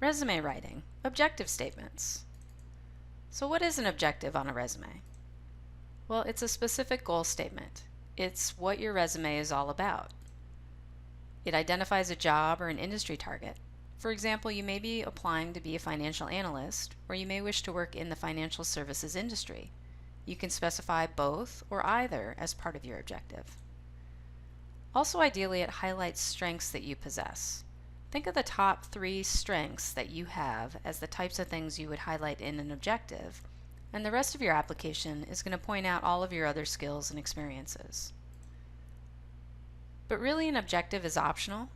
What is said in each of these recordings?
Resume writing, objective statements. So what is an objective on a resume? Well, it's a specific goal statement. It's what your resume is all about. It identifies a job or an industry target. For example, you may be applying to be a financial analyst, or you may wish to work in the financial services industry. You can specify both or either as part of your objective. Also, ideally, it highlights strengths that you possess. Think of the top 3 strengths that you have as the types of things you would highlight in an objective, and the rest of your application is going to point out all of your other skills and experiences. But really, an objective is optional.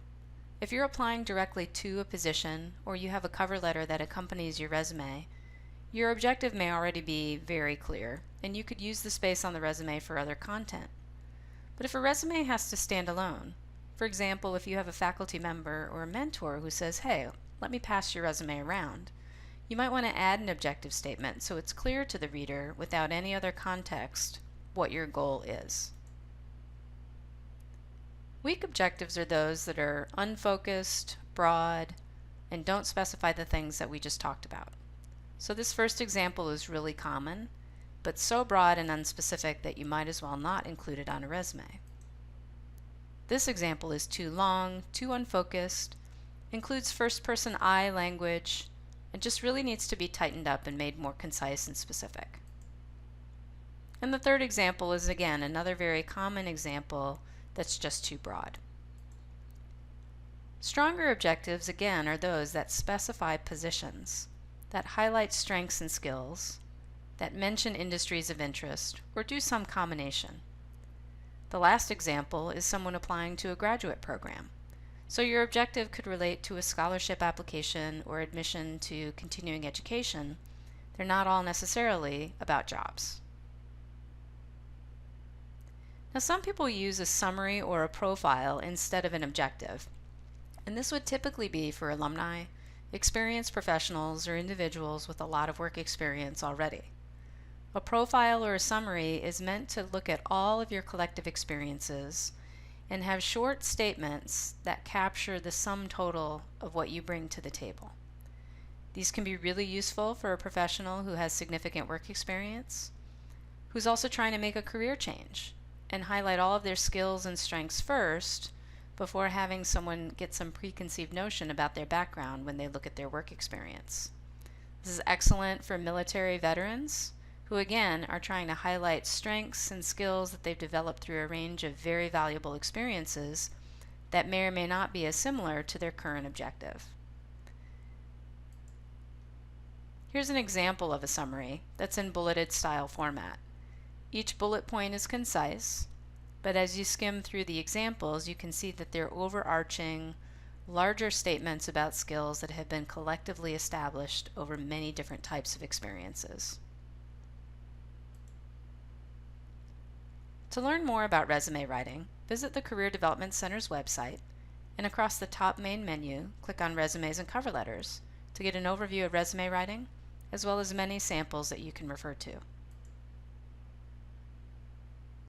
If you're applying directly to a position or you have a cover letter that accompanies your resume, your objective may already be very clear, and you could use the space on the resume for other content. But if a resume has to stand alone, for example, if you have a faculty member or a mentor who says, "Hey, let me pass your resume around," you might want to add an objective statement so it's clear to the reader without any other context what your goal is. Weak objectives are those that are unfocused, broad, and don't specify the things that we just talked about. So this first example is really common, but so broad and unspecific that you might as well not include it on a resume. This example is too long, too unfocused, includes first-person I language, and just really needs to be tightened up and made more concise and specific. And the third example is again another very common example that's just too broad. Stronger objectives again are those that specify positions, that highlight strengths and skills, that mention industries of interest, or do some combination. The last example is someone applying to a graduate program. So your objective could relate to a scholarship application or admission to continuing education. They're not all necessarily about jobs. Now, some people use a summary or a profile instead of an objective, and this would typically be for alumni, experienced professionals, or individuals with a lot of work experience already. A profile or a summary is meant to look at all of your collective experiences and have short statements that capture the sum total of what you bring to the table. These can be really useful for a professional who has significant work experience, who's also trying to make a career change, and highlight all of their skills and strengths first before having someone get some preconceived notion about their background when they look at their work experience. This is excellent for military veterans who again are trying to highlight strengths and skills that they've developed through a range of very valuable experiences that may or may not be as similar to their current objective. Here's an example of a summary that's in bulleted style format. Each bullet point is concise, but as you skim through the examples, you can see that they're overarching, larger statements about skills that have been collectively established over many different types of experiences. To learn more about resume writing, visit the Career Development Center's website, and across the top main menu, click on Resumes and Cover Letters to get an overview of resume writing, as well as many samples that you can refer to.